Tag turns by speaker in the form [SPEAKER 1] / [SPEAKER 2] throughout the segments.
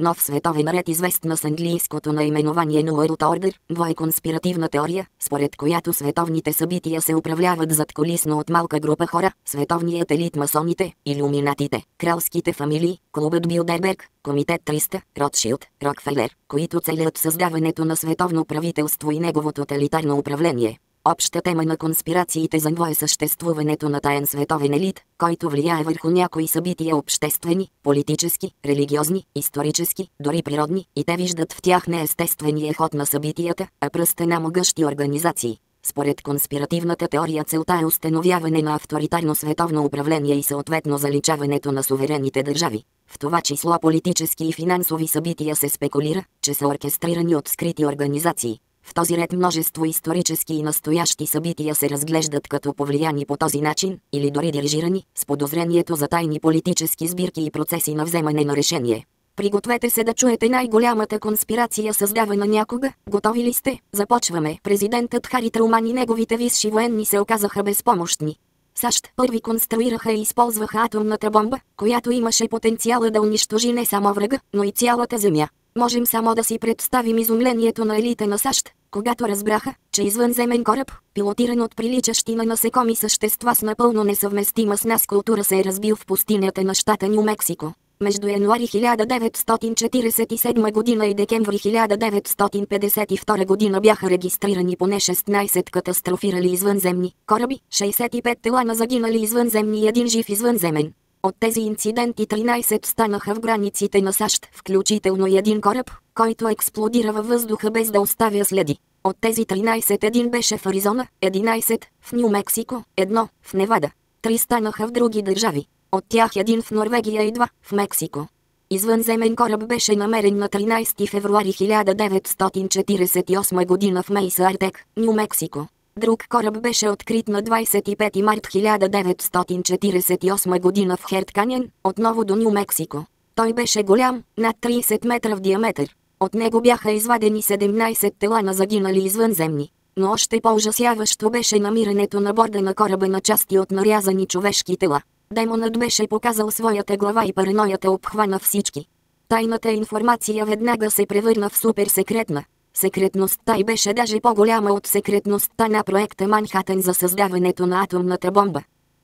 [SPEAKER 1] Нов световен ред, известна с английското наименование New World Order, е конспиративна теория, според която световните събития се управляват задкулисно от малка група хора, световният елит, масоните, илюминатите, кралските фамилии, клубът Билдерберг, комитет 300, Ротшилд, Рокфелер, които целят създаването на световно правителство и негово тоталитарно управление. Обща тема на конспирациите за НВО е съществуването на таен световен елит, който влияе върху някои събития, обществени, политически, религиозни, исторически, дори природни, и те виждат в тях не естествения ход на събитията, а пръста на могъщи организации. Според конспиративната теория целта е установяване на авторитарно световно управление и съответно заличаването на суверенните държави. В това число политически и финансови събития се спекулира, че са оркестрирани от скрити организации. В този ред множество исторически и настоящи събития се разглеждат като повлияни по този начин, или дори дирижирани, с подозрението за тайни политически сбирки и процеси на вземане на решение. Пригответе се да чуете най-голямата конспирация, създавана някога. Готови ли сте? Започваме. Президентът Хари Труман и неговите висши военни се оказаха безпомощни. САЩ първи конструираха и използваха атомната бомба, която имаше потенциала да унищожи не само врага, но и цялата земя. Можем само да си представим изумлението на елита на САЩ, когато разбраха, че извънземен кораб, пилотиран от приличащи на насекоми същества с напълно несъвместима с нас култура, се е разбил в пустинята на щата Ню Мексико. Между януари 1947 година и декември 1952 година бяха регистрирани поне 16 катастрофирали извънземни кораби, 65 тела на загинали извънземни и един жив извънземен. От тези инциденти 13 станаха в границите на САЩ, включително и един кораб, който експлодира във въздуха без да оставя следи. От тези 13 един беше в Аризона, 11 в Ню Мексико, 1 в Невада. 3 станаха в други държави. От тях един в Норвегия и 2 в Мексико. Извънземен кораб беше намерен на 13 февруари 1948 година в Мейса Артек, Ню Мексико. Друг кораб беше открит на 25 март 1948 година в Херд Каньон, отново до Ню Мексико. Той беше голям, над 30 метра в диаметър. От него бяха извадени 17 тела на загинали извънземни. Но още по-ужасяващо беше намирането на борда на кораба на части от нарязани човешки тела. Демонът беше показал своята глава и параноята обхвана всички. Тайната информация веднага се превърна в суперсекретна. Секретността й беше даже по-голяма от секретността на проекта Манхатън за създаването на атомната бомба.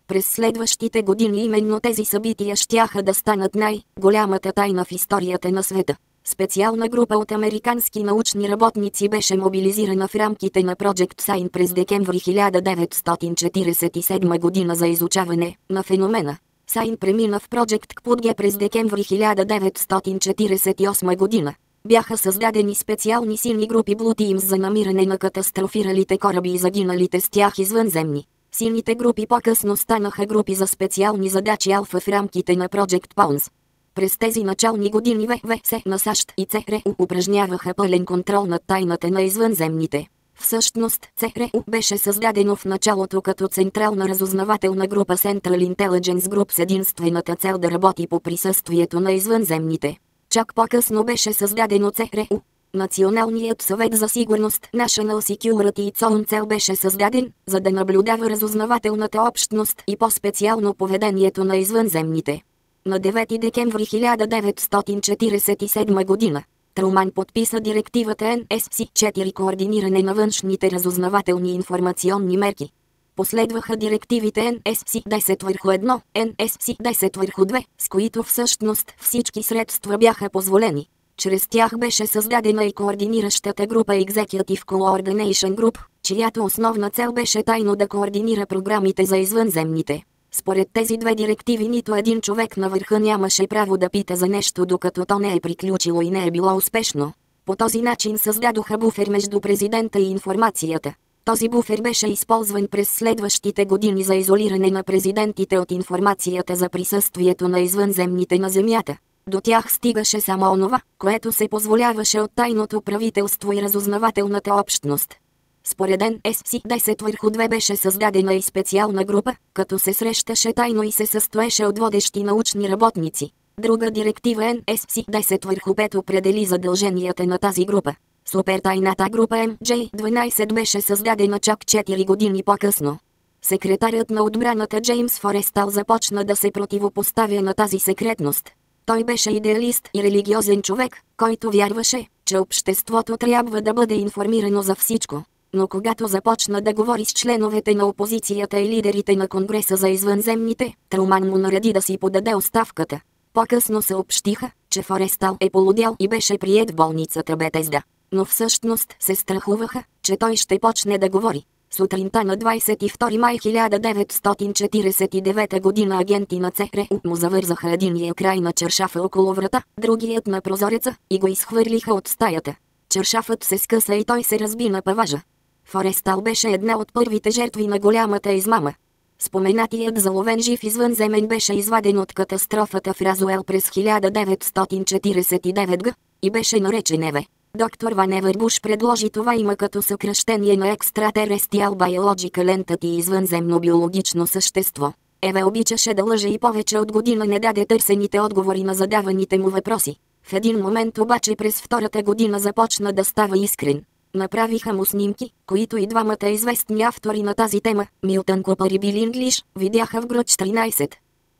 [SPEAKER 1] През следващите години именно тези събития щяха да станат най-голямата тайна в историята на света. Специална група от американски научни работници беше мобилизирана в рамките на Project Sign през декември 1947 година за изучаване на феномена. Сайн премина в Project Kpudge през декември 1948 година. Бяха създадени специални сини групи Blue Teams за намиране на катастрофиралите кораби и загиналите с тях извънземни. Сините групи по-късно станаха групи за специални задачи Алфа в рамките на Project Pawns. През тези начални години ВВС на САЩ и ЦРУ упражняваха пълен контрол над тайната на извънземните. Всъщност, ЦРУ беше създадено в началото като централна разузнавателна група Central Intelligence Group с единствената цел да работи по присъствието на извънземните. Чак по-късно беше създадено ЦРУ. Националният съвет за сигурност National Security цел беше създаден, за да наблюдава разузнавателната общност и по-специално поведението на извънземните. На 9 декември 1947 година Труман подписа директивата NSC-4 координиране на външните разузнавателни информационни мерки. Последваха директивите NSC-10 върху 1, NSC-10 върху 2, с които всъщност всички средства бяха позволени. Чрез тях беше създадена и координиращата група Executive Coordination Group, чиято основна цел беше тайно да координира програмите за извънземните. Според тези две директиви нито един човек на върха нямаше право да пита за нещо, докато то не е приключило и не е било успешно. По този начин създадоха буфер между президента и информацията. Този буфер беше използван през следващите години за изолиране на президентите от информацията за присъствието на извънземните на Земята. До тях стигаше само онова, което се позволяваше от тайното правителство и разузнавателната общност. Според NSC-10 върху 2 беше създадена и специална група, като се срещаше тайно и се състоеше от водещи научни работници. Друга директива NSC-10 върху 5 определи задълженията на тази група. Супертайната група MJ-12 беше създадена чак 4 години по-късно. Секретарят на отбраната Джеймс Форестал започна да се противопоставя на тази секретност. Той беше идеалист и религиозен човек, който вярваше, че обществото трябва да бъде информирано за всичко. Но когато започна да говори с членовете на опозицията и лидерите на Конгреса за извънземните, Труман му нареди да си подаде оставката. По-късно съобщиха, че Форестал е полудял и беше приет в болницата Бетезда. Но всъщност се страхуваха, че той ще почне да говори. Сутринта на 22 май 1949 година агенти на ЦРУ му завързаха единия край на чершафа около врата, другият на прозореца, и го изхвърлиха от стаята. Чершафът се скъса и той се разби на паважа. Форестал беше една от първите жертви на голямата измама. Споменатият заловен жив извънземен беше изваден от катастрофата в Разуел през 1949 г. и беше наречен Еве. Доктор Ван Евербуш предложи това има като съкръщение на Extraterrestrial Biological Entity и извънземно биологично същество. Еве обичаше да лъже и повече от година не даде търсените отговори на задаваните му въпроси. В един момент обаче през втората година започна да става искрен. Направиха му снимки, които и двамата известни автори на тази тема, Милтън Купър и Бил Инглиш, видяха в Гръч 13.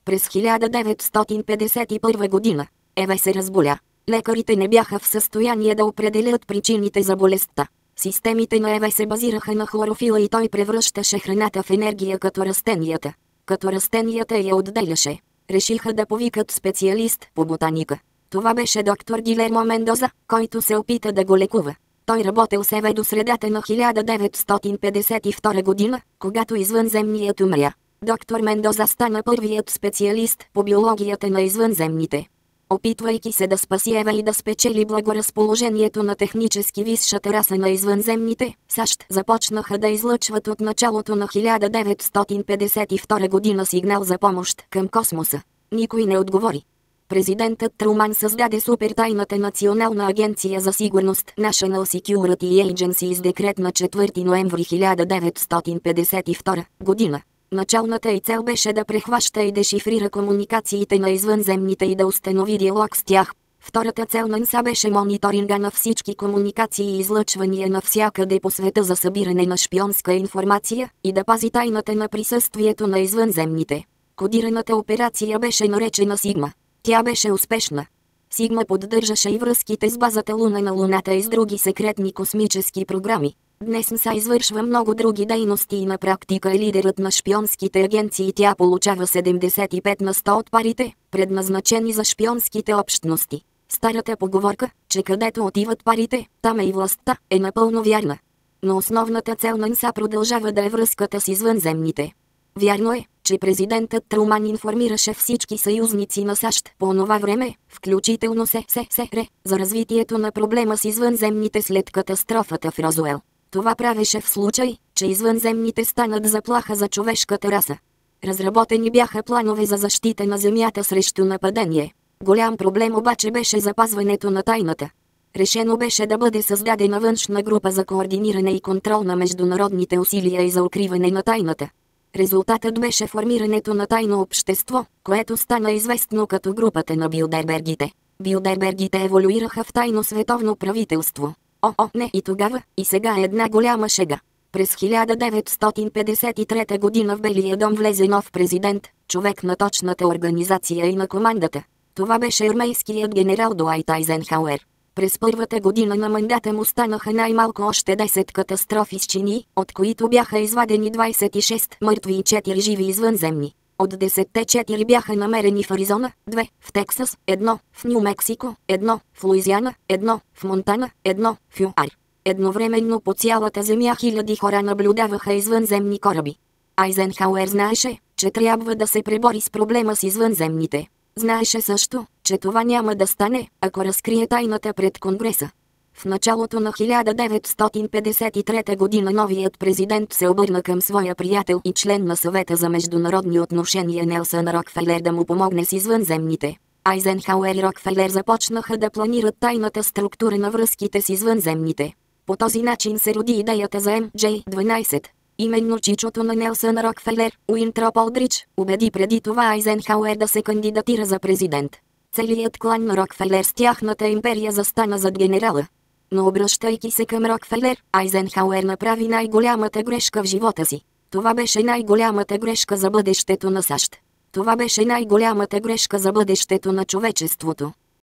[SPEAKER 1] През 1951 година Еве се разболя. Лекарите не бяха в състояние да определят причините за болестта. Системите на Еве се базираха на хлорофила и той превръщаше храната в енергия като растенията. Като растенията я отделяше. Решиха да повикат специалист по ботаника. Това беше доктор Гилермо Мендоза, който се опита да го лекува. Той работел с Еве до средата на 1952 година, когато извънземният умря. Доктор Мендоза стана първият специалист по биологията на извънземните. Опитвайки се да спаси Еве и да спечели благоразположението на технически висшата раса на извънземните, САЩ започнаха да излъчват от началото на 1952 година сигнал за помощ към космоса. Никой не отговори. Президентът Труман създаде супертайната Национална агенция за сигурност National Security Agency с декрет на 4 ноември 1952 година. Началната й цел беше да прехваща и дешифрира комуникациите на извънземните и да установи диалог с тях. Втората цел на НСА беше мониторинга на всички комуникации и излъчвания навсякъде по света за събиране на шпионска информация и да пази тайната на присъствието на извънземните. Кодираната операция беше наречена Сигма. Тя беше успешна. Сигма поддържаше и връзките с базата Луна на Луната и с други секретни космически програми. Днес НСА извършва много други дейности и на практика е лидерът на шпионските агенции. Тя получава 75 на 100 от парите, предназначени за шпионските общности. Старата поговорка, че където отиват парите, там е и властта, е напълно вярна. Но основната цел на НСА продължава да е връзката с извънземните. Вярно е, че президентът Труман информираше всички съюзници на САЩ по онова време, включително СССР, за развитието на проблема с извънземните след катастрофата в Розуел. Това правеше в случай, че извънземните станат заплаха за човешката раса. Разработени бяха планове за защита на Земята срещу нападение. Голям проблем обаче беше запазването на тайната. Решено беше да бъде създадена външна група за координиране и контрол на международните усилия и за укриване на тайната. Резултатът беше формирането на тайно общество, което стана известно като групата на Билдербергите. Билдербергите еволюираха в тайно световно правителство. Не и тогава, и сега е една голяма шега. През 1953 година в Белия дом влезе нов президент, човек на точната организация и на командата. Това беше армейският генерал Дуайт Айзенхауер. През първата година на мандата му станаха най-малко още 10 катастрофи с чини, от които бяха извадени 26 мъртви и 4 живи извънземни. От 10-те 4 бяха намерени в Аризона, 2 в Тексас, 1 в Ню-Мексико, 1 в Луизиана, 1 в Монтана, 1 в ЮАР. Едновременно по цялата земя хиляди хора наблюдаваха извънземни кораби. Айзенхауер знаеше, че трябва да се пребори с проблема с извънземните. Знаеше също, че това няма да стане, ако разкрие тайната пред Конгреса. В началото на 1953 година новият президент се обърна към своя приятел и член на съвета за международни отношения Нелсън Рокфелер да му помогне с извънземните. Айзенхауер и Рокфелер започнаха да планират тайната структура на връзките с извънземните. По този начин се роди идеята за MJ-12. Именно чичото на Нелсън Рокфелер, Уинтроп Олдрич, убеди преди това Айзенхауер да се кандидатира за президент. Целият клан на Рокфелер с тяхната империя застана зад генерала. Но обръщайки се към Рокфелер, Айзенхауер направи най-голямата грешка в живота си. Това беше най-голямата грешка за бъдещето на САЩ. Това беше най-голямата грешка за бъдещето на човечеството.